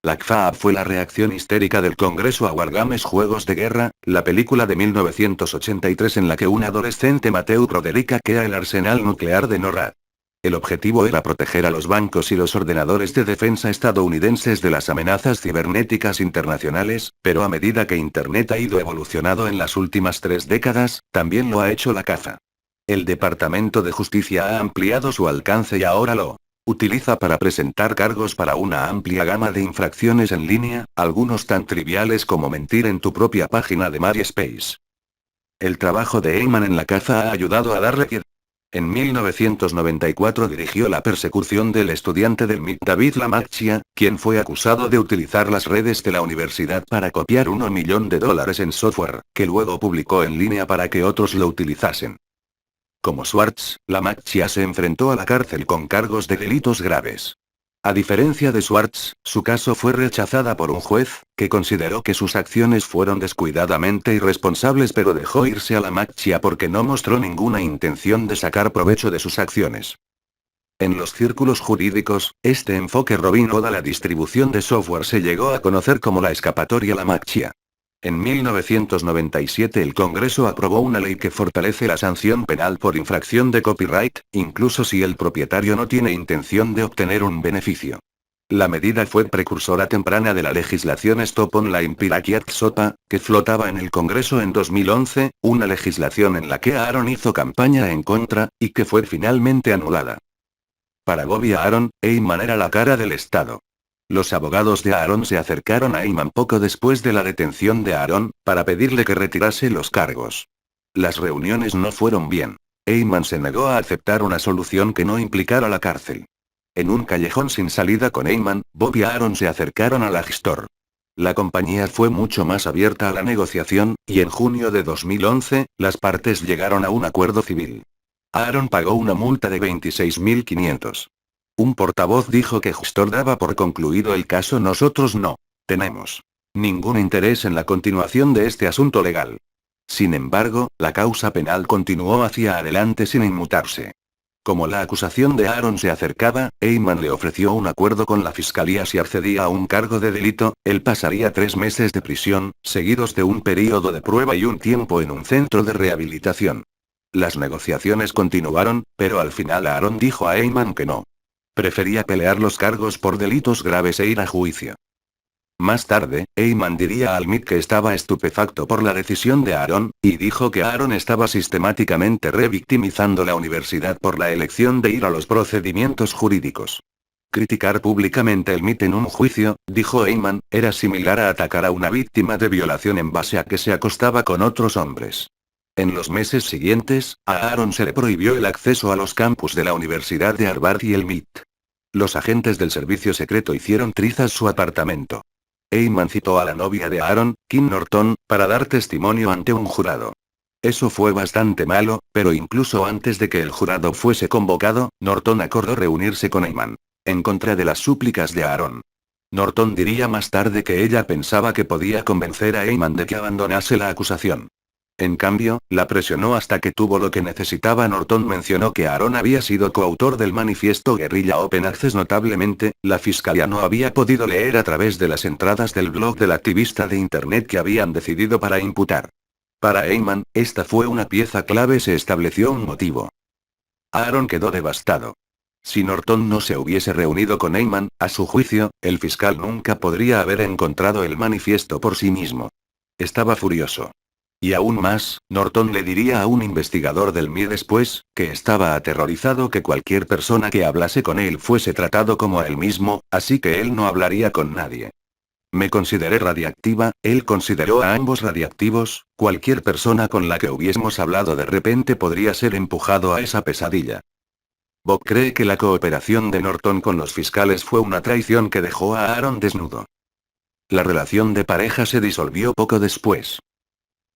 Speaker 1: La CFA fue la reacción histérica del Congreso a Wargames Juegos de Guerra, la película de 1983 en la que un adolescente Matthew Broderick hackea el arsenal nuclear de NORAD. El objetivo era proteger a los bancos y los ordenadores de defensa estadounidenses de las amenazas cibernéticas internacionales, pero a medida que Internet ha ido evolucionando en las últimas 3 décadas, también lo ha hecho la CAFA. El Departamento de Justicia ha ampliado su alcance y ahora lo utiliza para presentar cargos para una amplia gama de infracciones en línea, algunos tan triviales como mentir en tu propia página de MySpace. El trabajo de Eyman en la CAFA ha ayudado a darle pie. En 1994 dirigió la persecución del estudiante del MIT David Lamacchia, quien fue acusado de utilizar las redes de la universidad para copiar $1 millón en software, que luego publicó en línea para que otros lo utilizasen. Como Schwartz, Lamacchia se enfrentó a la cárcel con cargos de delitos graves. A diferencia de Schwartz, su caso fue rechazada por un juez, que consideró que sus acciones fueron descuidadamente irresponsables, pero dejó irse a Lamacchia porque no mostró ninguna intención de sacar provecho de sus acciones. En los círculos jurídicos, este enfoque Robin Hood a la distribución de software se llegó a conocer como la escapatoria Lamacchia. En 1997 el Congreso aprobó una ley que fortalece la sanción penal por infracción de copyright, incluso si el propietario no tiene intención de obtener un beneficio. La medida fue precursora temprana de la legislación Stop Online Piracy Act SOPA, que flotaba en el Congreso en 2011, una legislación en la que Aaron hizo campaña en contra, y que fue finalmente anulada. Para Bobby Aaron, Eyman era la cara del Estado. Los abogados de Aaron se acercaron a Eyman poco después de la detención de Aaron, para pedirle que retirase los cargos. Las reuniones no fueron bien. Eyman se negó a aceptar una solución que no implicara la cárcel. En un callejón sin salida con Eyman, Bob y Aaron se acercaron a la gestor. La compañía fue mucho más abierta a la negociación, y en junio de 2011, las partes llegaron a un acuerdo civil. Aaron pagó una multa de 26.500. Un portavoz dijo que Justor daba por concluido el caso. Nosotros no tenemos ningún interés en la continuación de este asunto legal. Sin embargo, la causa penal continuó hacia adelante sin inmutarse. Como la acusación de Aaron se acercaba, Heyman le ofreció un acuerdo con la fiscalía. Si accedía a un cargo de delito, él pasaría 3 meses de prisión, seguidos de un período de prueba y un tiempo en un centro de rehabilitación. Las negociaciones continuaron, pero al final Aaron dijo a Heyman que no. Prefería pelear los cargos por delitos graves e ir a juicio. Más tarde, Heyman diría al MIT que estaba estupefacto por la decisión de Aaron, y dijo que Aaron estaba sistemáticamente revictimizando la universidad por la elección de ir a los procedimientos jurídicos. Criticar públicamente el MIT en un juicio, dijo Heyman, era similar a atacar a una víctima de violación en base a que se acostaba con otros hombres. En los meses siguientes, a Aaron se le prohibió el acceso a los campus de la Universidad de Harvard y el MIT. Los agentes del servicio secreto hicieron trizas su apartamento. Heyman citó a la novia de Aaron, Kim Norton, para dar testimonio ante un jurado. Eso fue bastante malo, pero incluso antes de que el jurado fuese convocado, Norton acordó reunirse con Heyman. En contra de las súplicas de Aaron. Norton diría más tarde que ella pensaba que podía convencer a Heyman de que abandonase la acusación. En cambio, la presionó hasta que tuvo lo que necesitaba. Norton mencionó que Aaron había sido coautor del manifiesto Guerrilla Open Access. Notablemente, la fiscalía no había podido leer a través de las entradas del blog del activista de Internet que habían decidido para imputar. Para Heyman, esta fue una pieza clave. Se estableció un motivo. Aaron quedó devastado. Si Norton no se hubiese reunido con Heyman, a su juicio, el fiscal nunca podría haber encontrado el manifiesto por sí mismo. Estaba furioso. Y aún más, Norton le diría a un investigador del MIT después, que estaba aterrorizado que cualquier persona que hablase con él fuese tratado como él mismo, así que él no hablaría con nadie. Me consideré radiactiva, él consideró a ambos radiactivos, cualquier persona con la que hubiésemos hablado de repente podría ser empujado a esa pesadilla. Bob cree que la cooperación de Norton con los fiscales fue una traición que dejó a Aaron desnudo. La relación de pareja se disolvió poco después.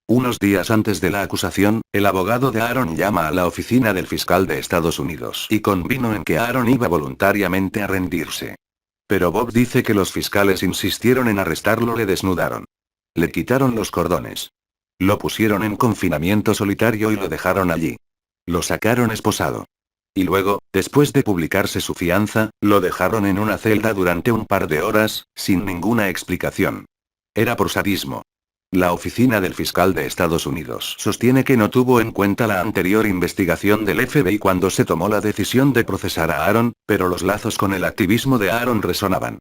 Speaker 1: Unos días antes de la acusación, el abogado de Aaron llama a la oficina del fiscal de Estados Unidos y convino en que Aaron iba voluntariamente a rendirse. Pero Bob dice que los fiscales insistieron en arrestarlo. Le desnudaron. Le quitaron los cordones. Lo pusieron en confinamiento solitario y lo dejaron allí. Lo sacaron esposado. Y luego, después de publicarse su fianza, lo dejaron en una celda durante un par de horas, sin ninguna explicación. Era por sadismo. La oficina del fiscal de Estados Unidos sostiene que no tuvo en cuenta la anterior investigación del FBI cuando se tomó la decisión de procesar a Aaron, pero los lazos con el activismo de Aaron resonaban.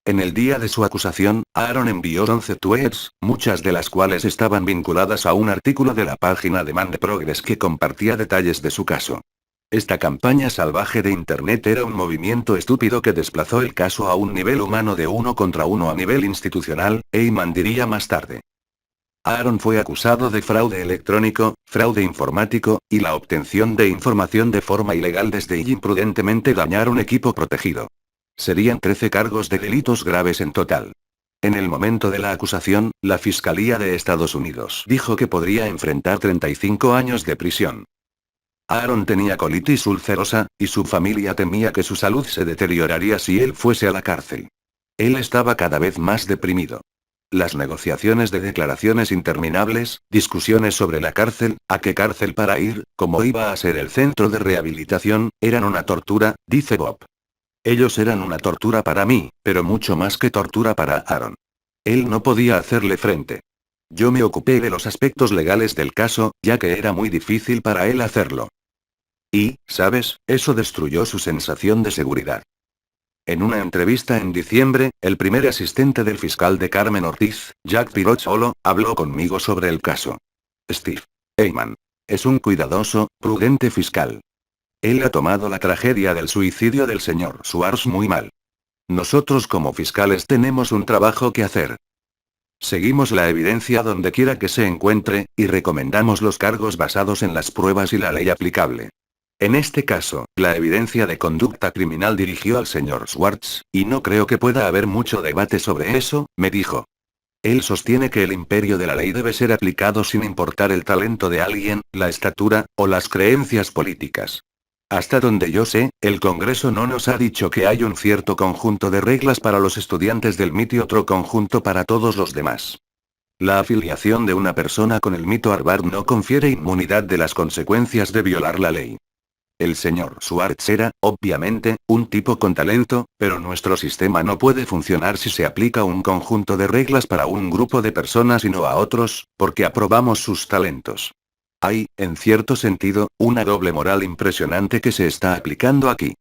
Speaker 1: En el día de su acusación, Aaron envió 11 tweets, muchas de las cuales estaban vinculadas a un artículo de la página de Man de Progress que compartía detalles de su caso. Esta campaña salvaje de Internet era un movimiento estúpido que desplazó el caso a un nivel humano de 1 contra 1 a nivel institucional, Heyman diría más tarde. Aaron fue acusado de fraude electrónico, fraude informático, y la obtención de información de forma ilegal desde y imprudentemente dañar un equipo protegido. Serían 13 cargos de delitos graves en total. En el momento de la acusación, la Fiscalía de Estados Unidos dijo que podría enfrentar 35 años de prisión. Aaron tenía colitis ulcerosa, y su familia temía que su salud se deterioraría si él fuese a la cárcel. Él estaba cada vez más deprimido. Las negociaciones de declaraciones interminables, discusiones sobre la cárcel, a qué cárcel para ir, cómo iba a ser el centro de rehabilitación, eran una tortura, dice Bob. Ellos eran una tortura para mí, pero mucho más que tortura para Aaron. Él no podía hacerle frente. Yo me ocupé de los aspectos legales del caso, ya que era muy difícil para él hacerlo. Y, ¿sabes? Eso destruyó su sensación de seguridad. En una entrevista en diciembre, el primer asistente del fiscal de Carmen Ortiz, Jack Pirozzolo, habló conmigo sobre el caso. Steve Heyman es un cuidadoso, prudente fiscal. Él ha tomado la tragedia del suicidio del señor Schwartz muy mal. Nosotros como fiscales tenemos un trabajo que hacer. Seguimos la evidencia donde quiera que se encuentre, y recomendamos los cargos basados en las pruebas y la ley aplicable. En este caso, la evidencia de conducta criminal dirigió al señor Schwartz, y no creo que pueda haber mucho debate sobre eso, me dijo. Él sostiene que el imperio de la ley debe ser aplicado sin importar el talento de alguien, la estatura, o las creencias políticas. Hasta donde yo sé, el Congreso no nos ha dicho que hay un cierto conjunto de reglas para los estudiantes del MIT y otro conjunto para todos los demás. La afiliación de una persona con el mito Harvard no confiere inmunidad de las consecuencias de violar la ley. El señor Schwartz era, obviamente, un tipo con talento, pero nuestro sistema no puede funcionar si se aplica un conjunto de reglas para un grupo de personas y no a otros, porque aprobamos sus talentos. Hay, en cierto sentido, una doble moral impresionante que se está aplicando aquí.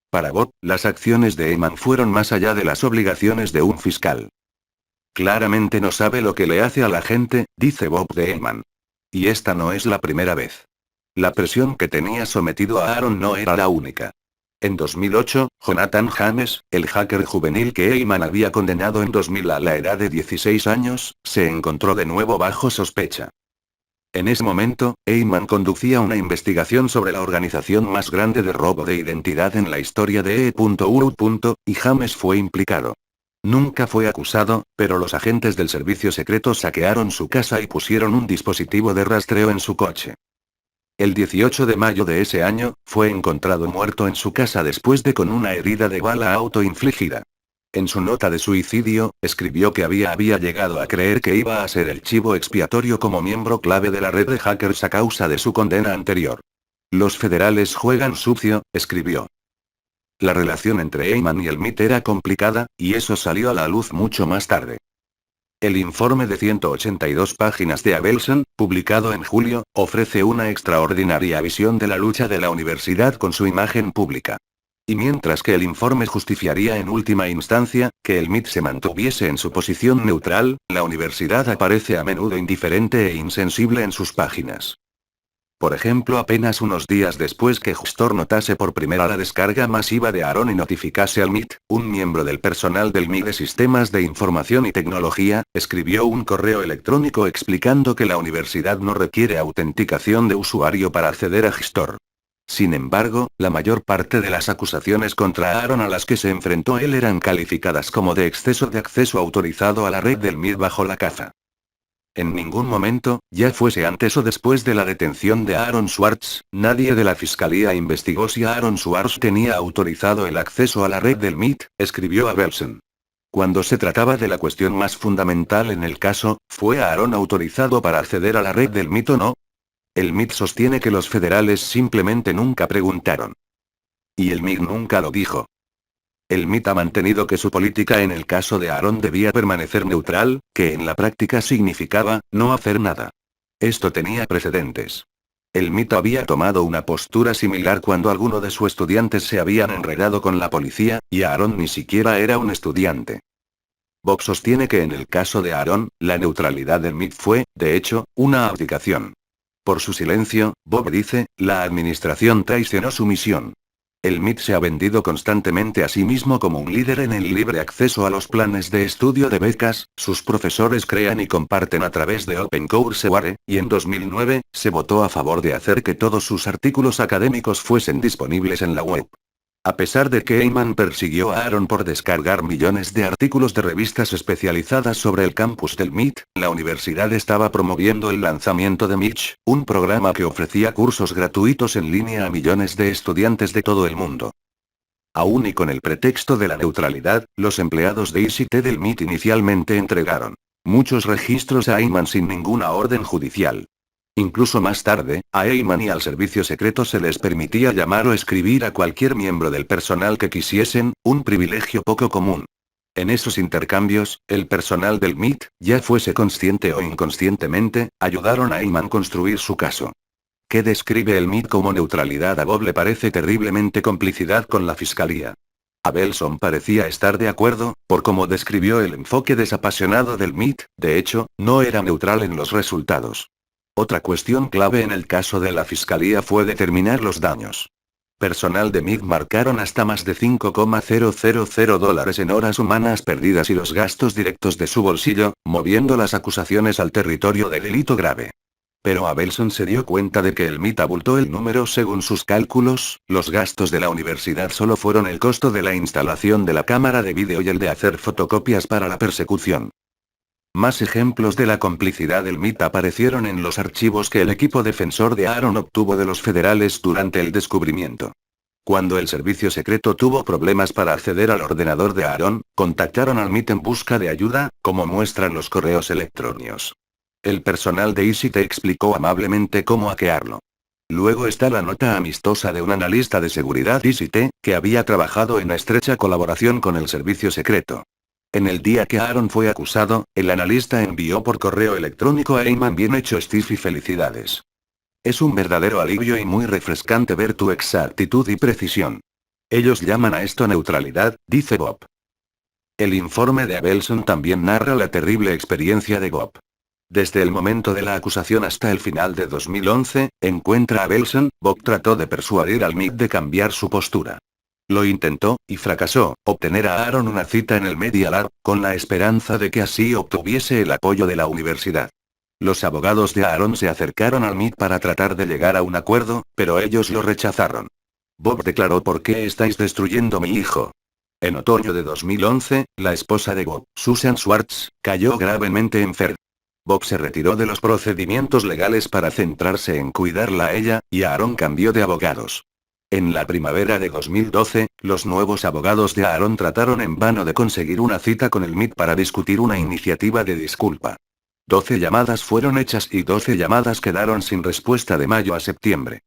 Speaker 1: Para Bob, las acciones de Eyman fueron más allá de las obligaciones de un fiscal. Claramente no sabe lo que le hace a la gente, dice Bob de Eyman. Y esta no es la primera vez. La presión que tenía sometido a Aaron no era la única. En 2008, Jonathan James, el hacker juvenil que Eyman había condenado en 2000 a la edad de 16 años, se encontró de nuevo bajo sospecha. En ese momento, Eyman conducía una investigación sobre la organización más grande de robo de identidad en la historia de E.U. Y James fue implicado. Nunca fue acusado, pero los agentes del servicio secreto saquearon su casa y pusieron un dispositivo de rastreo en su coche. El 18 de mayo de ese año, fue encontrado muerto en su casa después de con una herida de bala autoinfligida. En su nota de suicidio, escribió que había llegado a creer que iba a ser el chivo expiatorio como miembro clave de la red de hackers a causa de su condena anterior. Los federales juegan sucio, escribió. La relación entre Eyman y el MIT era complicada, y eso salió a la luz mucho más tarde. El informe de 182 páginas de Abelson, publicado en julio, ofrece una extraordinaria visión de la lucha de la universidad con su imagen pública. Y mientras que el informe justificaría en última instancia, que el MIT se mantuviese en su posición neutral, la universidad aparece a menudo indiferente e insensible en sus páginas. Por ejemplo, apenas unos días después que Gestor notase por primera la descarga masiva de Aaron y notificase al MIT, un miembro del personal del MIT de Sistemas de Información y Tecnología, escribió un correo electrónico explicando que la universidad no requiere autenticación de usuario para acceder a Gestor. Sin embargo, la mayor parte de las acusaciones contra Aaron a las que se enfrentó él eran calificadas como de exceso de acceso autorizado a la red del MIT bajo la caza. En ningún momento, ya fuese antes o después de la detención de Aaron Swartz, nadie de la fiscalía investigó si Aaron Swartz tenía autorizado el acceso a la red del MIT, escribió Abelson. Cuando se trataba de la cuestión más fundamental en el caso, ¿fue Aaron autorizado para acceder a la red del MIT o no? El MIT sostiene que los federales simplemente nunca preguntaron. Y el MIT nunca lo dijo. El MIT ha mantenido que su política en el caso de Aaron debía permanecer neutral, que en la práctica significaba, no hacer nada. Esto tenía precedentes. El MIT había tomado una postura similar cuando alguno de sus estudiantes se habían enredado con la policía, y Aaron ni siquiera era un estudiante. Bob sostiene que en el caso de Aaron, la neutralidad del MIT fue, de hecho, una abdicación. Por su silencio, Bob dice, la administración traicionó su misión. El MIT se ha vendido constantemente a sí mismo como un líder en el libre acceso a los planes de estudio de becas, sus profesores crean y comparten a través de OpenCourseware, y en 2009, se votó a favor de hacer que todos sus artículos académicos fuesen disponibles en la web. A pesar de que Eyman persiguió a Aaron por descargar millones de artículos de revistas especializadas sobre el campus del MIT, la universidad estaba promoviendo el lanzamiento de Mitch, un programa que ofrecía cursos gratuitos en línea a millones de estudiantes de todo el mundo. Aún y con el pretexto de la neutralidad, los empleados de ICT del MIT inicialmente entregaron muchos registros a Eyman sin ninguna orden judicial. Incluso más tarde, a Eyman y al servicio secreto se les permitía llamar o escribir a cualquier miembro del personal que quisiesen, un privilegio poco común. En esos intercambios, el personal del MIT, ya fuese consciente o inconscientemente, ayudaron a Eyman construir su caso. ¿Qué describe el MIT como neutralidad? A Bob le parece terriblemente complicidad con la fiscalía. Abelson parecía estar de acuerdo, por cómo describió el enfoque desapasionado del MIT, de hecho, no era neutral en los resultados. Otra cuestión clave en el caso de la fiscalía fue determinar los daños. Personal de MIT marcaron hasta más de $5,000 en horas humanas perdidas y los gastos directos de su bolsillo, moviendo las acusaciones al territorio de delito grave. Pero Abelson se dio cuenta de que el MIT abultó el número según sus cálculos, los gastos de la universidad solo fueron el costo de la instalación de la cámara de vídeo y el de hacer fotocopias para la persecución. Más ejemplos de la complicidad del MIT aparecieron en los archivos que el equipo defensor de Aaron obtuvo de los federales durante el descubrimiento. Cuando el servicio secreto tuvo problemas para acceder al ordenador de Aaron, contactaron al MIT en busca de ayuda, como muestran los correos electrónicos. El personal de EasyT explicó amablemente cómo hackearlo. Luego está la nota amistosa de un analista de seguridad EasyT, que había trabajado en estrecha colaboración con el servicio secreto. En el día que Aaron fue acusado, el analista envió por correo electrónico a Eyman: bien hecho Steve y felicidades. Es un verdadero alivio y muy refrescante ver tu exactitud y precisión. Ellos llaman a esto neutralidad, dice Bob. El informe de Abelson también narra la terrible experiencia de Bob. Desde el momento de la acusación hasta el final de 2011, encuentra Abelson, Bob trató de persuadir al MIT de cambiar su postura. Lo intentó, y fracasó, obtener a Aaron una cita en el Media Lab, con la esperanza de que así obtuviese el apoyo de la universidad. Los abogados de Aaron se acercaron al MIT para tratar de llegar a un acuerdo, pero ellos lo rechazaron. Bob declaró: ¿por qué estáis destruyendo mi hijo? En otoño de 2011, la esposa de Bob, Susan Schwartz, cayó gravemente enferma. Bob se retiró de los procedimientos legales para centrarse en cuidarla a ella, y Aaron cambió de abogados. En la primavera de 2012, los nuevos abogados de Aaron trataron en vano de conseguir una cita con el MIT para discutir una iniciativa de disculpa. 12 llamadas fueron hechas y 12 llamadas quedaron sin respuesta de mayo a septiembre.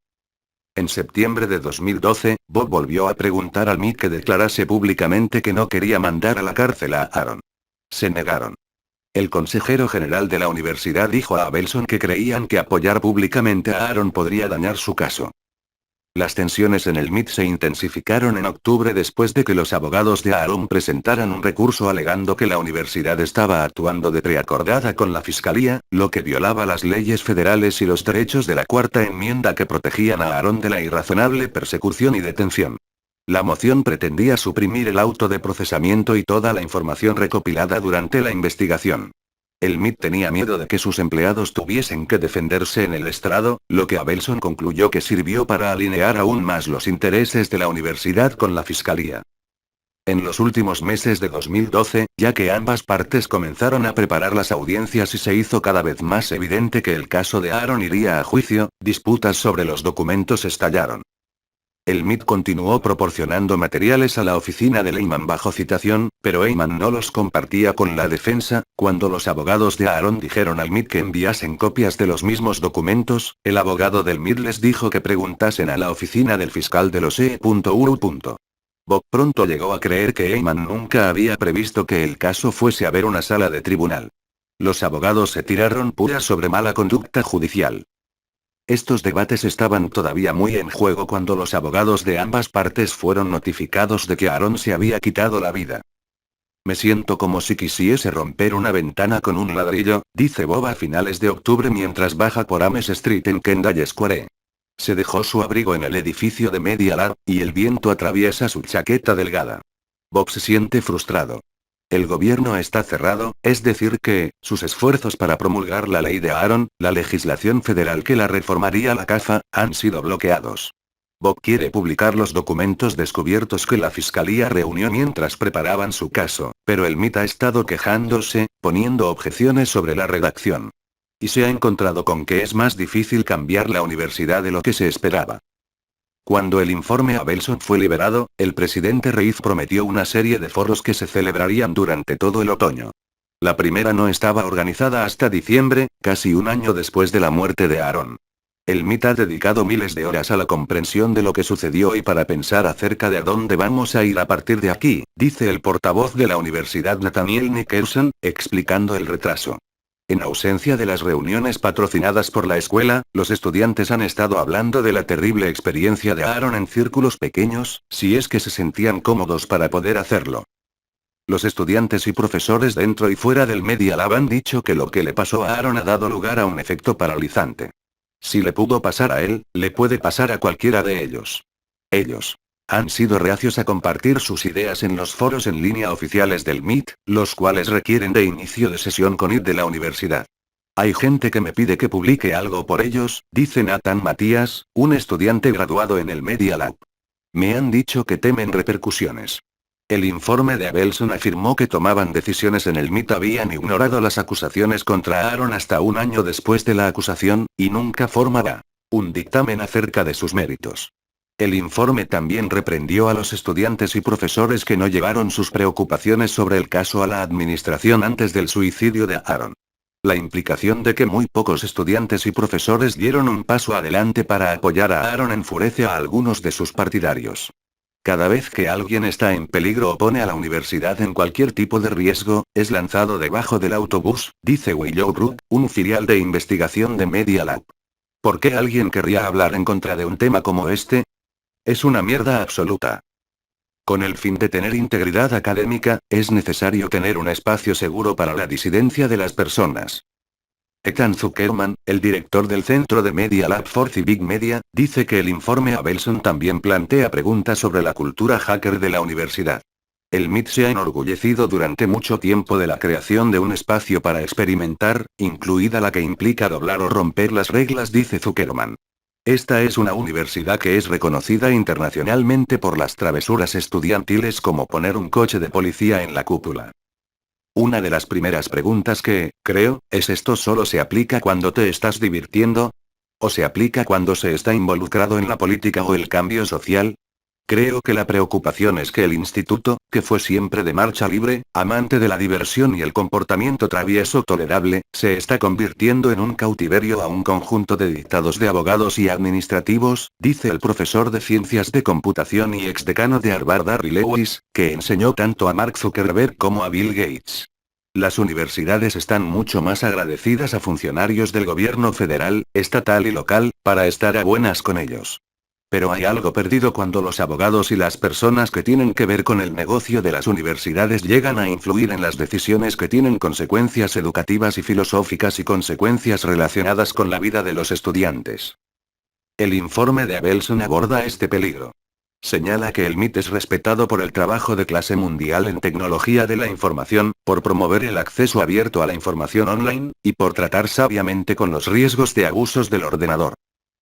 Speaker 1: En septiembre de 2012, Bob volvió a preguntar al MIT que declarase públicamente que no quería mandar a la cárcel a Aaron. Se negaron. El consejero general de la universidad dijo a Abelson que creían que apoyar públicamente a Aaron podría dañar su caso. Las tensiones en el MIT se intensificaron en octubre después de que los abogados de Aaron presentaran un recurso alegando que la universidad estaba actuando de preacordada con la fiscalía, lo que violaba las leyes federales y los derechos de la Cuarta Enmienda que protegían a Aaron de la irrazonable persecución y detención. La moción pretendía suprimir el auto de procesamiento y toda la información recopilada durante la investigación. El MIT tenía miedo de que sus empleados tuviesen que defenderse en el estrado, lo que Abelson concluyó que sirvió para alinear aún más los intereses de la universidad con la fiscalía. En los últimos meses de 2012, ya que ambas partes comenzaron a preparar las audiencias y se hizo cada vez más evidente que el caso de Aaron iría a juicio, disputas sobre los documentos estallaron. El MIT continuó proporcionando materiales a la oficina de Eyman bajo citación, pero Eyman no los compartía con la defensa. Cuando los abogados de Aaron dijeron al MIT que enviasen copias de los mismos documentos, el abogado del MIT les dijo que preguntasen a la oficina del fiscal de los E.U. Bob pronto llegó a creer que Eyman nunca había previsto que el caso fuese a ver una sala de tribunal. Los abogados se tiraron puras sobre mala conducta judicial. Estos debates estaban todavía muy en juego cuando los abogados de ambas partes fueron notificados de que Aaron se había quitado la vida. Me siento como si quisiese romper una ventana con un ladrillo, dice Bob a finales de octubre mientras baja por Ames Street en Kendall Square. Se dejó su abrigo en el edificio de Media Lab, y el viento atraviesa su chaqueta delgada. Bob se siente frustrado. El gobierno está cerrado, es decir que, sus esfuerzos para promulgar la ley de Aaron, la legislación federal que la reformaría la CAFA, han sido bloqueados. Bob quiere publicar los documentos descubiertos que la fiscalía reunió mientras preparaban su caso, pero el MIT ha estado quejándose, poniendo objeciones sobre la redacción. Y se ha encontrado con que es más difícil cambiar la universidad de lo que se esperaba. Cuando el informe Abelson fue liberado, el presidente Reid prometió una serie de foros que se celebrarían durante todo el otoño. La primera no estaba organizada hasta diciembre, casi un año después de la muerte de Aaron. El MIT ha dedicado miles de horas a la comprensión de lo que sucedió y para pensar acerca de a dónde vamos a ir a partir de aquí, dice el portavoz de la universidad Nathaniel Nickerson, explicando el retraso. En ausencia de las reuniones patrocinadas por la escuela, los estudiantes han estado hablando de la terrible experiencia de Aaron en círculos pequeños, si es que se sentían cómodos para poder hacerlo. Los estudiantes y profesores dentro y fuera del Media Lab han dicho que lo que le pasó a Aaron ha dado lugar a un efecto paralizante. Si le pudo pasar a él, le puede pasar a cualquiera de ellos. Ellos han sido reacios a compartir sus ideas en los foros en línea oficiales del MIT, los cuales requieren de inicio de sesión con IT de la universidad. Hay gente que me pide que publique algo por ellos, dice Nathan Matías, un estudiante graduado en el Media Lab. Me han dicho que temen repercusiones. El informe de Abelson afirmó que tomaban decisiones en el MIT habían ignorado las acusaciones contra Aaron hasta un año después de la acusación, y nunca formará un dictamen acerca de sus méritos. El informe también reprendió a los estudiantes y profesores que no llevaron sus preocupaciones sobre el caso a la administración antes del suicidio de Aaron. La implicación de que muy pocos estudiantes y profesores dieron un paso adelante para apoyar a Aaron enfurece a algunos de sus partidarios. Cada vez que alguien está en peligro o pone a la universidad en cualquier tipo de riesgo, es lanzado debajo del autobús, dice Willow Root, un filial de investigación de Media Lab. ¿Por qué alguien querría hablar en contra de un tema como este? Es una mierda absoluta. Con el fin de tener integridad académica, es necesario tener un espacio seguro para la disidencia de las personas. Ethan Zuckerman, el director del Centro de Media Lab for Civic Media, dice que el informe Abelson también plantea preguntas sobre la cultura hacker de la universidad. El MIT se ha enorgullecido durante mucho tiempo de la creación de un espacio para experimentar, incluida la que implica doblar o romper las reglas, dice Zuckerman. Esta es una universidad que es reconocida internacionalmente por las travesuras estudiantiles como poner un coche de policía en la cúpula. Una de las primeras preguntas que, creo, es ¿esto solo se aplica cuando te estás divirtiendo? ¿O se aplica cuando se está involucrado en la política o el cambio social? Creo que la preocupación es que el instituto, que fue siempre de marcha libre, amante de la diversión y el comportamiento travieso tolerable, se está convirtiendo en un cautiverio a un conjunto de dictados de abogados y administrativos, dice el profesor de ciencias de computación y exdecano de Harvard Harry Lewis, que enseñó tanto a Mark Zuckerberg como a Bill Gates. Las universidades están mucho más agradecidas a funcionarios del gobierno federal, estatal y local, para estar a buenas con ellos. Pero hay algo perdido cuando los abogados y las personas que tienen que ver con el negocio de las universidades llegan a influir en las decisiones que tienen consecuencias educativas y filosóficas y consecuencias relacionadas con la vida de los estudiantes. El informe de Abelson aborda este peligro. Señala que el MIT es respetado por el trabajo de clase mundial en tecnología de la información, por promover el acceso abierto a la información online, y por tratar sabiamente con los riesgos de abusos del ordenador.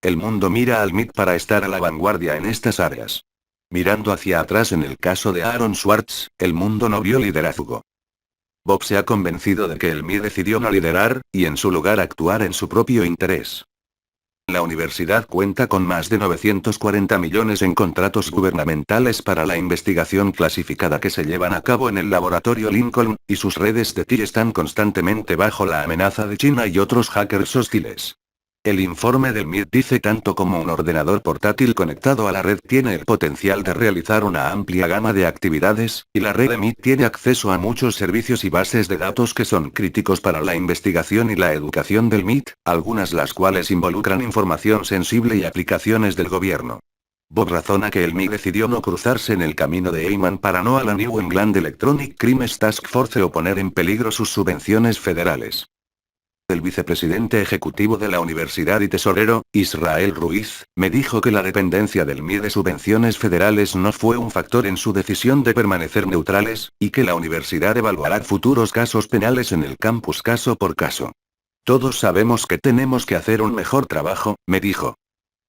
Speaker 1: El mundo mira al MIT para estar a la vanguardia en estas áreas. Mirando hacia atrás en el caso de Aaron Swartz, el mundo no vio liderazgo. Bob se ha convencido de que el MIT decidió no liderar, y en su lugar actuar en su propio interés. La universidad cuenta con más de 940 millones en contratos gubernamentales para la investigación clasificada que se llevan a cabo en el laboratorio Lincoln, y sus redes de TI están constantemente bajo la amenaza de China y otros hackers hostiles. El informe del MIT dice tanto como un ordenador portátil conectado a la red tiene el potencial de realizar una amplia gama de actividades, y la red de MIT tiene acceso a muchos servicios y bases de datos que son críticos para la investigación y la educación del MIT, algunas las cuales involucran información sensible y aplicaciones del gobierno. Bob razona que el MIT decidió no cruzarse en el camino de Eyman para no a la New England Electronic Crimes Task Force o poner en peligro sus subvenciones federales. El vicepresidente ejecutivo de la universidad y tesorero, Israel Ruiz, me dijo que la dependencia del MIT de subvenciones federales no fue un factor en su decisión de permanecer neutrales, y que la universidad evaluará futuros casos penales en el campus caso por caso. Todos sabemos que tenemos que hacer un mejor trabajo, me dijo.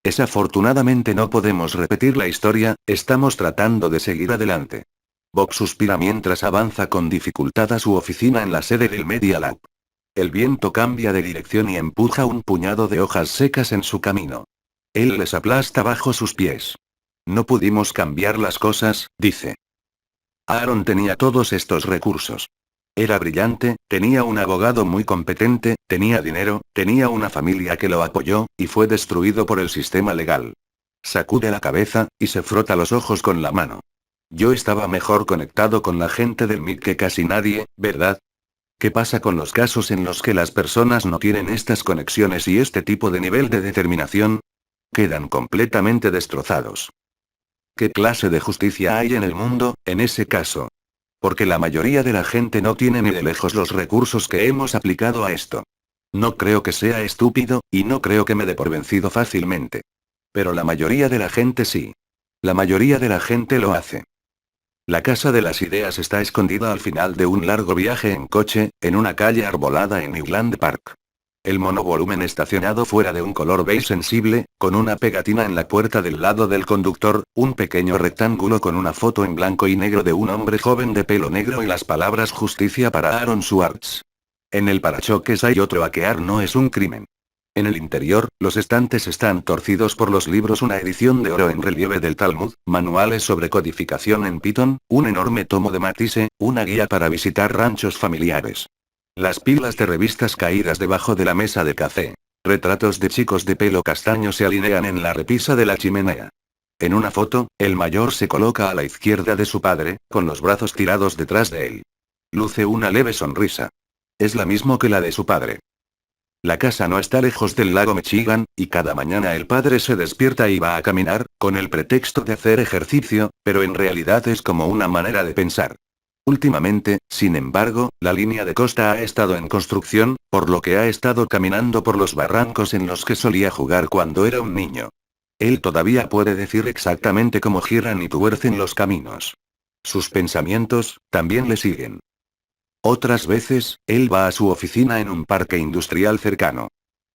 Speaker 1: Desafortunadamente no podemos repetir la historia, estamos tratando de seguir adelante. Bob suspira mientras avanza con dificultad a su oficina en la sede del Media Lab. El viento cambia de dirección y empuja un puñado de hojas secas en su camino. Él les aplasta bajo sus pies. No pudimos cambiar las cosas, dice. Aaron tenía todos estos recursos. Era brillante, tenía un abogado muy competente, tenía dinero, tenía una familia que lo apoyó, y fue destruido por el sistema legal. Sacude la cabeza, y se frota los ojos con la mano. Yo estaba mejor conectado con la gente del MIT que casi nadie, ¿verdad? ¿Qué pasa con los casos en los que las personas no tienen estas conexiones y este tipo de nivel de determinación? Quedan completamente destrozados. ¿Qué clase de justicia hay en el mundo, en ese caso? Porque la mayoría de la gente no tiene ni de lejos los recursos que hemos aplicado a esto. No creo que sea estúpido, y no creo que me dé por vencido fácilmente. Pero la mayoría de la gente sí. La mayoría de la gente lo hace. La casa de las ideas está escondida al final de un largo viaje en coche, en una calle arbolada en Newland Park. El monovolumen estacionado fuera de un color beige sensible, con una pegatina en la puerta del lado del conductor, un pequeño rectángulo con una foto en blanco y negro de un hombre joven de pelo negro y las palabras justicia para Aaron Swartz. En el parachoques hay otro hackear no es un crimen. En el interior, los estantes están torcidos por los libros, una edición de oro en relieve del Talmud, manuales sobre codificación en Python, un enorme tomo de Matisse, una guía para visitar ranchos familiares. Las pilas de revistas caídas debajo de la mesa de café. Retratos de chicos de pelo castaño se alinean en la repisa de la chimenea. En una foto, el mayor se coloca a la izquierda de su padre, con los brazos tirados detrás de él. Luce una leve sonrisa. Es la misma que la de su padre. La casa no está lejos del lago Michigan, y cada mañana el padre se despierta y va a caminar, con el pretexto de hacer ejercicio, pero en realidad es como una manera de pensar. Últimamente, sin embargo, la línea de costa ha estado en construcción, por lo que ha estado caminando por los barrancos en los que solía jugar cuando era un niño. Él todavía puede decir exactamente cómo giran y tuercen los caminos. Sus pensamientos, también le siguen. Otras veces, él va a su oficina en un parque industrial cercano.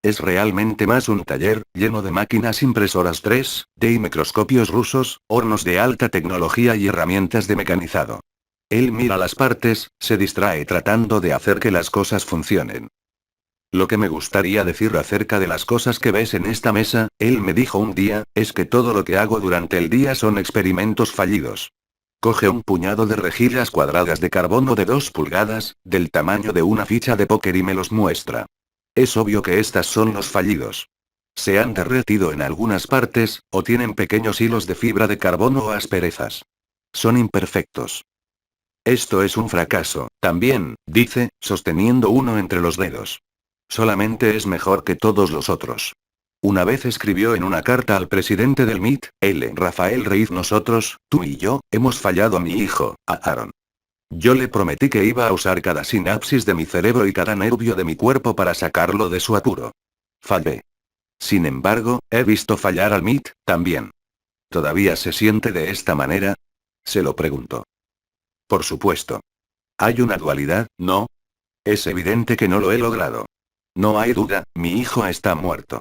Speaker 1: Es realmente más un taller, lleno de máquinas impresoras 3D y microscopios rusos, hornos de alta tecnología y herramientas de mecanizado. Él mira las partes, se distrae tratando de hacer que las cosas funcionen. Lo que me gustaría decir acerca de las cosas que ves en esta mesa, él me dijo un día, es que todo lo que hago durante el día son experimentos fallidos. Coge un puñado de rejillas cuadradas de carbono de 2 pulgadas, del tamaño de una ficha de póker y me los muestra. Es obvio que estas son los fallidos. Se han derretido en algunas partes, o tienen pequeños hilos de fibra de carbono o asperezas. Son imperfectos. Esto es un fracaso, también, dice, sosteniendo uno entre los dedos. Solamente es mejor que todos los otros. Una vez escribió en una carta al presidente del MIT, Rafael Reiz: nosotros, tú y yo, hemos fallado a mi hijo, a Aaron. Yo le prometí que iba a usar cada sinapsis de mi cerebro y cada nervio de mi cuerpo para sacarlo de su apuro. Fallé. Sin embargo, he visto fallar al MIT, también. ¿Todavía se siente de esta manera? Se lo pregunto. Por supuesto. Hay una dualidad, ¿no? Es evidente que no lo he logrado. No hay duda, mi hijo está muerto.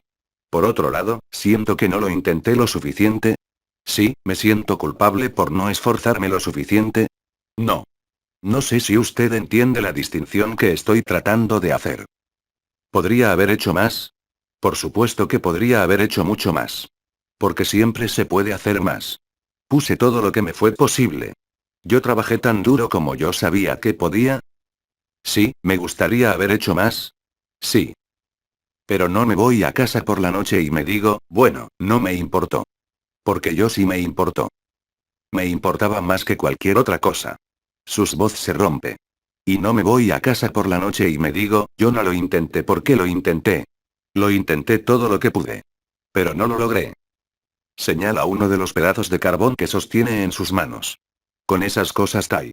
Speaker 1: Por otro lado, siento que no lo intenté lo suficiente. Sí, me siento culpable por no esforzarme lo suficiente. No. No sé si usted entiende la distinción que estoy tratando de hacer. ¿Podría haber hecho más? Por supuesto que podría haber hecho mucho más. Porque siempre se puede hacer más. Puse todo lo que me fue posible. Yo trabajé tan duro como yo sabía que podía. Sí, me gustaría haber hecho más. Sí. Pero no me voy a casa por la noche y me digo, bueno, no me importó. Porque yo sí me importó. Me importaba más que cualquier otra cosa. Sus voz se rompe. Y no me voy a casa por la noche y me digo, yo no lo intenté porque lo intenté. Lo intenté todo lo que pude. Pero no lo logré. Señala uno de los pedazos de carbón que sostiene en sus manos. Con esas cosas Tai.